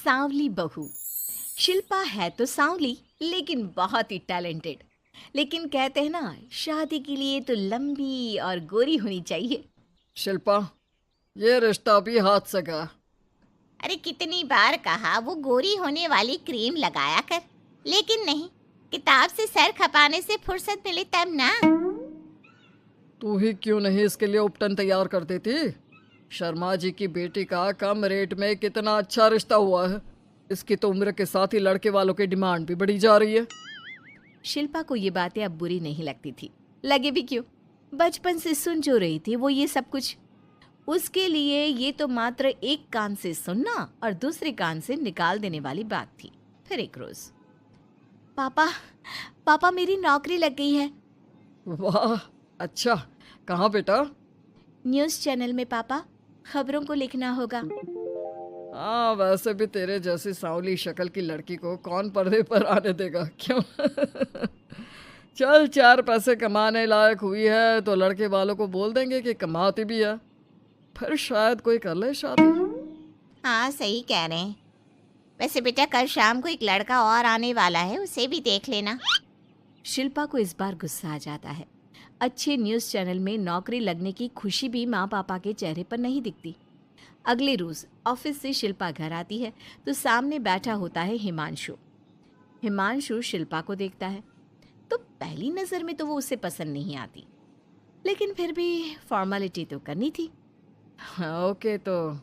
सांवली बहू। शिल्पा है तो सांवली लेकिन बहुत ही टैलेंटेड। लेकिन कहते हैं ना, शादी के लिए तो लंबी और गोरी होनी चाहिए। शिल्पा, ये रिश्ता भी हाथ से गया। अरे कितनी बार कहा वो गोरी होने वाली क्रीम लगाया कर, लेकिन नहीं, किताब से सर खपाने से फुर्सत मिले तब ना। तू ही क्यों नहीं इसके लिए उपटन तैयार कर देती? शर्मा जी की बेटी का कम रेट में कितना अच्छा रिश्ता हुआ है। इसकी तो उम्र के साथ ही लड़के वालों की डिमांड भी बढ़ी जा रही है। शिल्पा को ये बातें अब बुरी नहीं लगती थी। लगे भी क्यों, बचपन से सुन जो रही थी वो ये सब कुछ। उसके लिए ये तो मात्र एक कान से सुनना और दूसरे कान से निकाल देने वाली बात थी। फिर एक रोज, पापा पापा मेरी नौकरी लग गई है। वाह, अच्छा। कहाँ बेटा? न्यूज़ चैनल में पापा, खबरों को लिखना होगा। हाँ, वैसे भी तेरे जैसी सांवली शक्ल की लड़की को कौन पर्दे पर आने देगा, क्यों? चल, 4 पैसे कमाने लायक हुई है तो लड़के वालों को बोल देंगे कि कमाती भी है। फिर शायद कोई कर ले शादी। हाँ सही कह रहे हैं। वैसे बेटा कल शाम को एक लड़का और आने वाला है, उसे भी देख लेना। शिल्पा को इस बार गुस्सा आ जाता है। अच्छे न्यूज़ चैनल में नौकरी लगने की खुशी भी माँ पापा के चेहरे पर नहीं दिखती। अगले रोज ऑफिस से शिल्पा घर आती है तो सामने बैठा होता है हिमांशु। हिमांशु शिल्पा को देखता है तो पहली नज़र में तो वो उसे पसंद नहीं आती, लेकिन फिर भी फॉर्मेलिटी तो करनी थी। हाँ, ओके, तो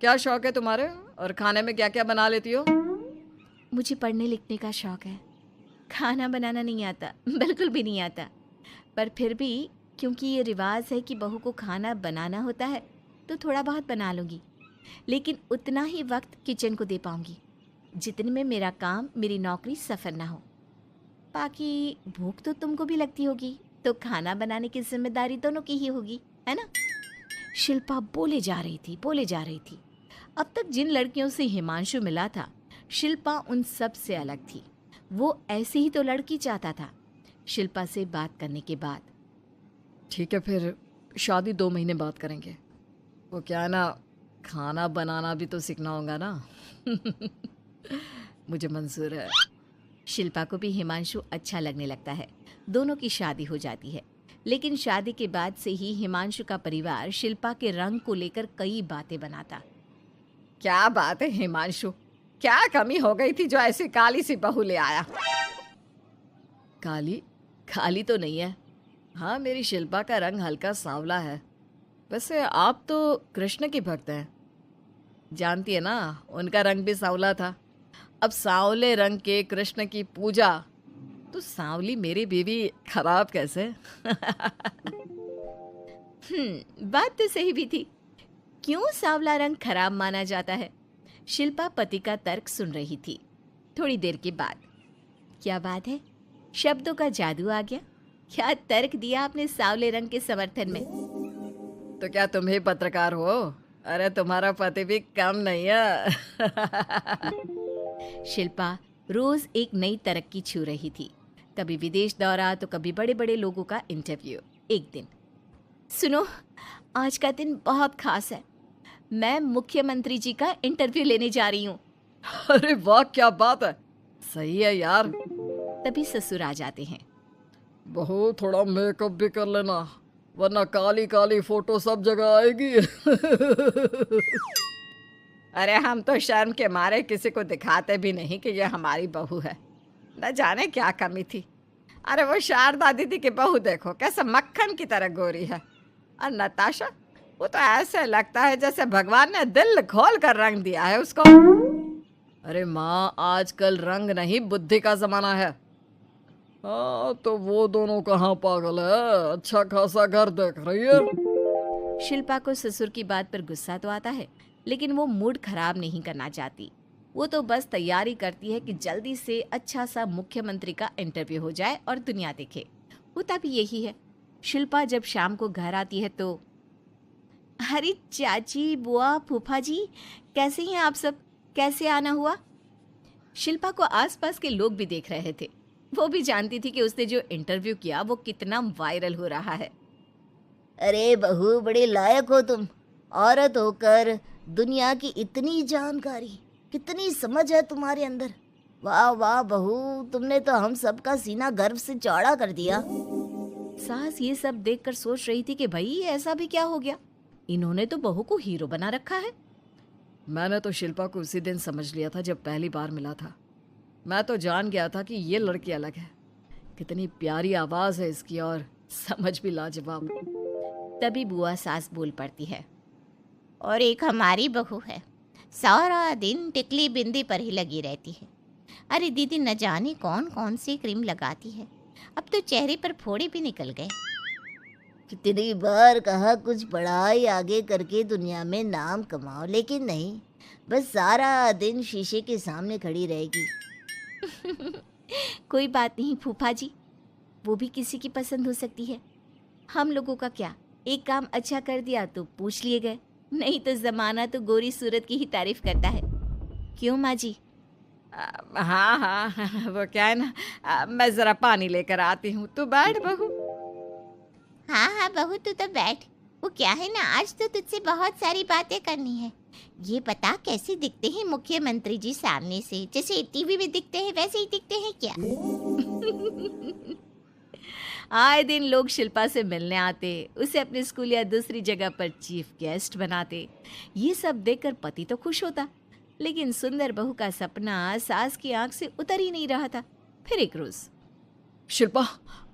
क्या शौक है तुम्हारे और खाने में क्या क्या बना लेती हो? मुझे पढ़ने लिखने का शौक है। खाना बनाना नहीं आता, बिल्कुल भी नहीं आता। पर फिर भी क्योंकि ये रिवाज है कि बहू को खाना बनाना होता है तो थोड़ा बहुत बना लूँगी, लेकिन उतना ही वक्त किचन को दे पाऊँगी जितने में मेरा काम, मेरी नौकरी सफ़र ना हो। बाकी भूख तो तुमको भी लगती होगी, तो खाना बनाने की जिम्मेदारी दोनों की ही होगी, है ना? शिल्पा बोले जा रही थी। अब तक जिन लड़कियों से हिमांशु मिला था, शिल्पा उन सब से अलग थी। वो ऐसी ही तो लड़की चाहता था। शिल्पा से बात करने के बाद, ठीक है, फिर शादी 2 महीने बाद करेंगे। वो क्या है ना, खाना बनाना भी तो सीखना होगा ना। मुझे मंजूर है। शिल्पा को भी हिमांशु अच्छा लगने लगता है। दोनों की शादी हो जाती है, लेकिन शादी के बाद से ही हिमांशु का परिवार शिल्पा के रंग को लेकर कई बातें बनाता। क्या बात है हिमांशु, क्या कमी हो गई थी जो ऐसी काली सी बहू ले आया? काली काली तो नहीं है। हाँ, मेरी शिल्पा का रंग हल्का सांवला है। वैसे आप तो कृष्ण की भक्त हैं, जानती है ना, उनका रंग भी सांवला था। अब सांवले रंग के कृष्ण की पूजा, तो सांवली मेरी बीवी खराब कैसे? बात तो सही भी थी। क्यों सांवला रंग खराब माना जाता है? शिल्पा पति का तर्क सुन रही थी। थोड़ी देर के बाद, क्या बात है, शब्दों का जादू आ गया। क्या तर्क दिया आपने सांवले रंग के समर्थन में? तो क्या तुम ही पत्रकार हो? अरे तुम्हारा पति भी कम नहीं है। शिल्पा रोज एक नई तरक्की छू रही थी। कभी विदेश दौरा तो कभी बड़े बड़े लोगों का इंटरव्यू। एक दिन, सुनो, आज का दिन बहुत खास है। मैं मुख्यमंत्री जी का इंटरव्यू लेने जा रही हूँ। अरे वाह, क्या बात है, सही है यार। तभी ससुर आ जाते हैं। बहू, थोड़ा मेकअप भी कर लेना, वरना काली काली फोटो सब जगह आएगी। अरे हम तो शर्म के मारे किसी को दिखाते भी नहीं कि ये हमारी बहू है। न जाने क्या कमी थी। अरे वो शारदा दीदी की बहू देखो, कैसे मक्खन की तरह गोरी है। और नताशा, वो तो ऐसे लगता है जैसे भगवान ने दिल खोल कर रंग दिया है उसको। अरे माँ, आजकल रंग नहीं बुद्धि का जमाना है। हाँ, तो वो दोनों कहाँ पागल है, अच्छा खासा घर देख रही है। शिल्पा को ससुर की बात पर गुस्सा तो आता है, लेकिन वो मूड खराब नहीं करना चाहती। वो तो बस तैयारी करती है कि जल्दी से अच्छा सा मुख्यमंत्री का इंटरव्यू हो जाए और दुनिया देखे। होता भी यही है। शिल्पा जब शाम को घर आती है तो, अरे चाची, बुआ, फूफा जी, कैसे हैं आप सब? कैसे आना हुआ? शिल्पा को आसपास के लोग भी देख रहे थे। वो भी जानती थी कि उसने जो इंटरव्यू किया वो कितना वायरल हो रहा है। अरे बहू, बड़े लायक हो तुम। औरत होकर दुनिया की इतनी जानकारी। कितनी समझ है तुम्हारे अंदर। वाह वाह बहू, तुमने तो हम सबका सीना गर्व से चौड़ा कर दिया। सास ये सब देखकर सोच रही थी कि भाई ऐसा भी क्या हो गया, इन्होंने तो बहू को हीरो बना रखा है। मैंने तो शिल्पा को उसी दिन समझ लिया था जब पहली बार मिला था। मैं तो जान गया था कि ये लड़की अलग है। कितनी प्यारी आवाज़ है इसकी और समझ भी लाजवाब। तभी बुआ सास बोल पड़ती है, और एक हमारी बहू है, सारा दिन टिकली बिंदी पर ही लगी रहती है। अरे दीदी, न जाने कौन कौन सी क्रीम लगाती है, अब तो चेहरे पर फोड़े भी निकल गए। कितनी बार कहा कुछ पढ़ाई आगे करके दुनिया में नाम कमाओ, लेकिन नहीं, बस सारा दिन शीशे के सामने खड़ी रहेगी। कोई बात नहीं फूफा जी, वो भी किसी की पसंद हो सकती है। हम लोगों का क्या, एक काम अच्छा कर दिया तो पूछ लिए गए, नहीं तो जमाना तो गोरी सूरत की ही तारीफ करता है। क्यों माँ जी? हाँ हाँ, वो क्या है ना, मैं ज़रा पानी लेकर आती हूँ, तू बैठ बहू। हाँ हाँ बहू, तू तो बैठ। वो क्या है ना, आज तो तुझसे बहुत सारी बातें करनी है। ये बता, कैसे दिखते हैं मुख्यमंत्री जी सामने से? जैसे टीवी में दिखते हैं वैसे ही दिखते हैं क्या? आए दिन लोग शिल्पा से मिलने आते, उसे अपने स्कूल या दूसरी जगह पर चीफ गेस्ट बनाते। ये सब देखकर पति तो खुश होता, लेकिन सुंदर बहू का सपना सास की आंख से उतर ही नहीं रहा था। फिर एक रोज, शिल्पा,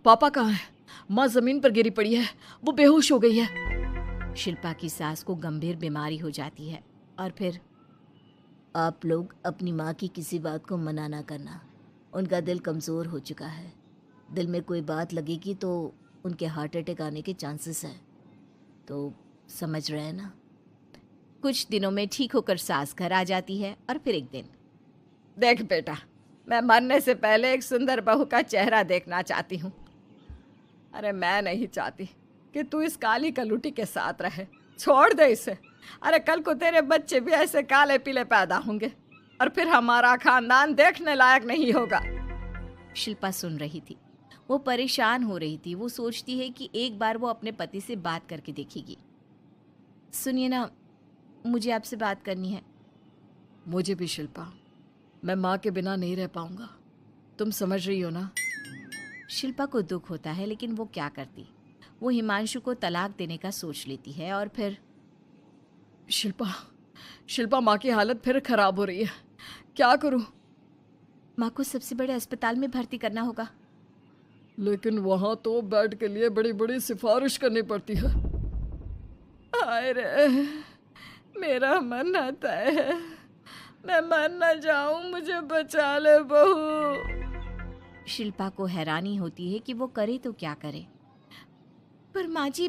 पापा कहाँ है? माँ जमीन पर गिरी पड़ी है, वो बेहोश हो गई है। शिल्पा की सास को गंभीर बीमारी हो जाती है और फिर आप लोग अपनी माँ की किसी बात को मना ना करना, उनका दिल कमज़ोर हो चुका है। दिल में कोई बात लगेगी तो उनके हार्ट अटैक आने के चांसेस हैं, तो समझ रहे हैं ना। कुछ दिनों में ठीक होकर सास घर आ जाती है और फिर एक दिन, देख बेटा, मैं मरने से पहले एक सुंदर बहू का चेहरा देखना चाहती हूँ। अरे मैं नहीं चाहती कि तू इस काली कलूटी के साथ रहे, छोड़ दे इसे। अरे कल को तेरे बच्चे भी ऐसे काले पीले पैदा होंगे और फिर हमारा खानदान देखने लायक नहीं होगा। शिल्पा सुन रही थी, वो परेशान हो रही थी। वो सोचती है कि एक बार वो अपने पति से बात करके देखेगी। सुनिए ना, मुझे आपसे बात करनी है। मुझे भी शिल्पा, मैं माँ के बिना नहीं रह पाऊंगा, तुम समझ रही हो ना। शिल्पा को दुख होता है, लेकिन वो क्या करती। वो हिमांशु को तलाक देने का सोच लेती है और फिर शिल्पा, माँ की हालत फिर खराब हो रही है, क्या करूं? माँ को सबसे बड़े अस्पताल में भर्ती करना होगा। लेकिन वहां तो बेड के लिए बड़ी बड़ी सिफारिश करनी पड़ती है। हाय रे, मेरा मरना तय है, मैं मर न जाऊं, मुझे बचा ले बहू। शिल्पा को हैरानी होती है कि वो करे तो क्या करे। पर माँ जी,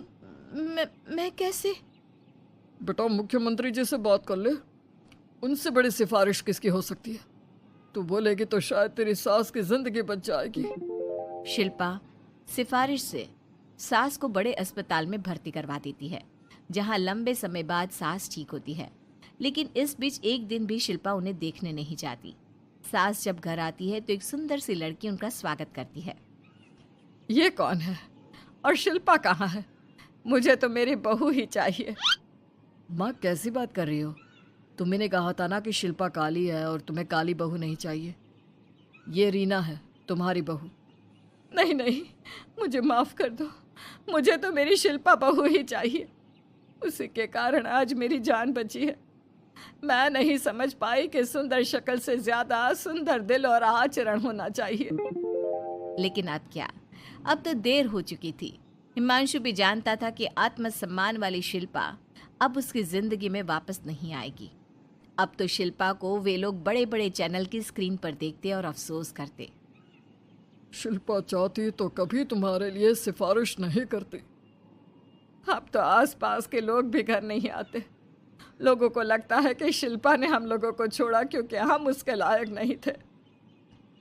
मैं कैसे? बेटा, मुख्यमंत्री जी से बात कर ले, उनसे बड़ी सिफारिश किसकी हो सकती है? तू बोलेगी तो शायद तेरी सास की जिंदगी बच जाएगी। शिल्पा सिफारिश से सास को बड़े अस्पताल में भर्ती करवा देती है, जहां लंबे समय बाद सास ठीक होती है। लेकिन इस बीच एक दिन भी शिल्पा उन्हें देखने नहीं जाती। सास जब घर आती है तो एक सुंदर सी लड़की उनका स्वागत करती है। ये कौन है और शिल्पा कहाँ है? मुझे तो मेरी बहू ही चाहिए। माँ, कैसी बात कर रही हो? तुम्ही ने कहा था ना कि शिल्पा काली है और तुम्हें काली बहू नहीं चाहिए। ये रीना है, तुम्हारी बहू। नहीं नहीं, मुझे माफ़ कर दो, मुझे तो मेरी शिल्पा बहू ही चाहिए। उसी के कारण आज मेरी जान बची है। मैं नहीं समझ पाई कि सुंदर शक्ल से ज़्यादा सुंदर दिल और आचरण होना चाहिए। लेकिन अब क्या, अब तो देर हो चुकी थी। हिमांशु भी जानता था कि आत्मसम्मान वाली शिल्पा अब उसकी जिंदगी में वापस नहीं आएगी। अब तो शिल्पा को वे लोग बड़े बड़े चैनल की स्क्रीन पर देखते और अफसोस करते। शिल्पा चाहती तो कभी तुम्हारे लिए सिफारिश नहीं करती। अब तो आसपास के लोग भी घर नहीं आते। लोगों को लगता है कि शिल्पा ने हम लोगों को छोड़ा क्योंकि हम उसके लायक नहीं थे।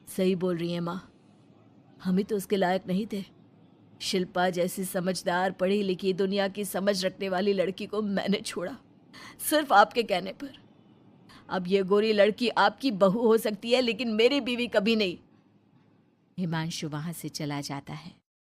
सही बोल रही है माँ, हम ही तो उसके लायक नहीं थे। शिल्पा जैसी समझदार, पढ़ी लिखी, दुनिया की समझ रखने वाली लड़की को मैंने छोड़ा, सिर्फ आपके कहने पर। अब ये गोरी लड़की आपकी बहू हो सकती है, लेकिन मेरी बीवी कभी नहीं। हिमांशु वहां से चला जाता है।